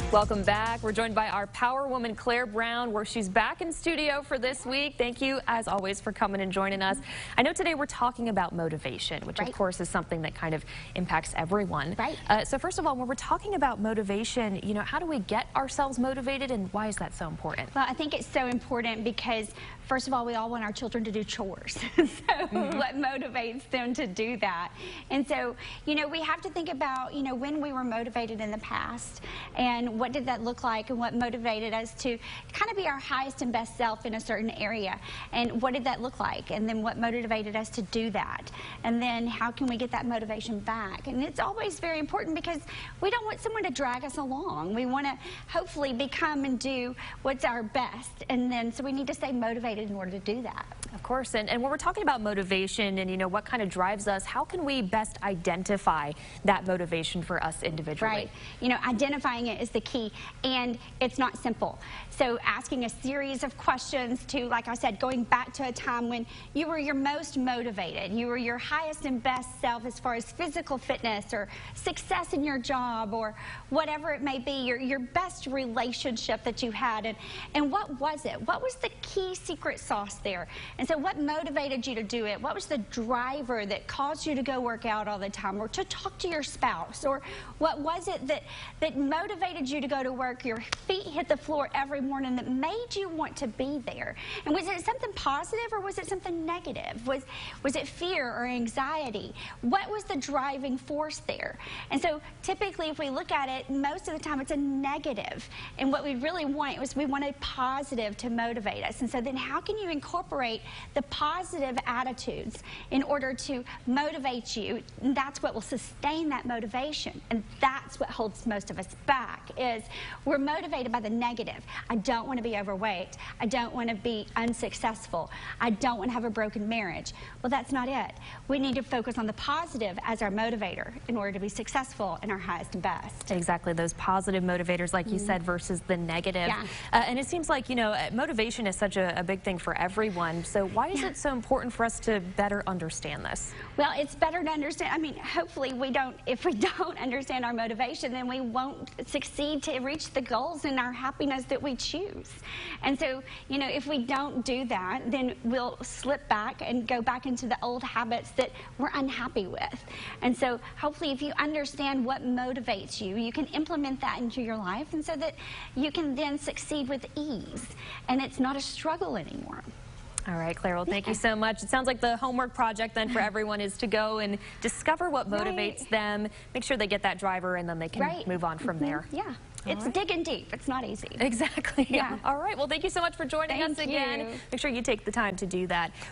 Welcome back. We're joined by our power woman, Claire Brown, where she's back in studio for this week. Thank you, as always, for coming and joining us. I know today we're talking about motivation, which, of course, is something that kind of impacts everyone. So first of all, when we're talking about motivation, how do we get ourselves motivated, and why is that so important? Well, I think it's so important because, first of all, we all want our children to do chores. What motivates them to do that? And so, we have to think about, when we were motivated in the past, and what did that look like, and what motivated us to kind of be our highest and best self in a certain area, and what did that look like, and then what motivated us to do that, and then how can we get that motivation back? And it's always very important because we don't want someone to drag us along. We want to hopefully become and do what's our best, and then so we need to stay motivated in order to do that. Of course, and when we're talking about motivation and what kind of drives us, how can we best identify that motivation for us individually? Right. Identifying it is the key, and it's not simple. So asking a series of questions to, like I said, going back to a time when you were your most motivated, you were your highest and best self as far as physical fitness or success in your job or whatever it may be, your best relationship that you had, and what was it? What was the key secret sauce there? And so what motivated you to do it? What was the driver that caused you to go work out all the time or to talk to your spouse? Or what was it that motivated you to go to work, your feet hit the floor every morning, that made you want to be there? And was it something positive or was it something negative? Was it fear or anxiety? What was the driving force there? And so typically if we look at it, most of the time it's a negative. And what we really want is we want a positive to motivate us. And so then how can you incorporate the positive attitudes in order to motivate you? And that's what will sustain that motivation. And that's what holds most of us back, is we're motivated by the negative. I don't want to be overweight. I don't want to be unsuccessful. I don't want to have a broken marriage. Well, that's not it. We need to focus on the positive as our motivator in order to be successful in our highest and best. Exactly, those positive motivators, like you said, versus the negative. And it seems like, motivation is such a big thing for everyone. So why is it so important for us to better understand this? Well, it's better to understand. I mean, hopefully if we don't understand our motivation, then we won't succeed to reach the goals and our happiness that we choose. And so, if we don't do that, then we'll slip back and go back into the old habits that we're unhappy with. And so hopefully if you understand what motivates you, you can implement that into your life, and so that you can then succeed with ease and it's not a struggle anymore. All right, Claire, well, thank you so much. It sounds like the homework project then for everyone is to go and discover what motivates them, make sure they get that driver, and then they can move on from there. Yeah. It's digging deep. It's not easy. Exactly. All right. Well, thank you so much for joining us again. Make sure you take the time to do that.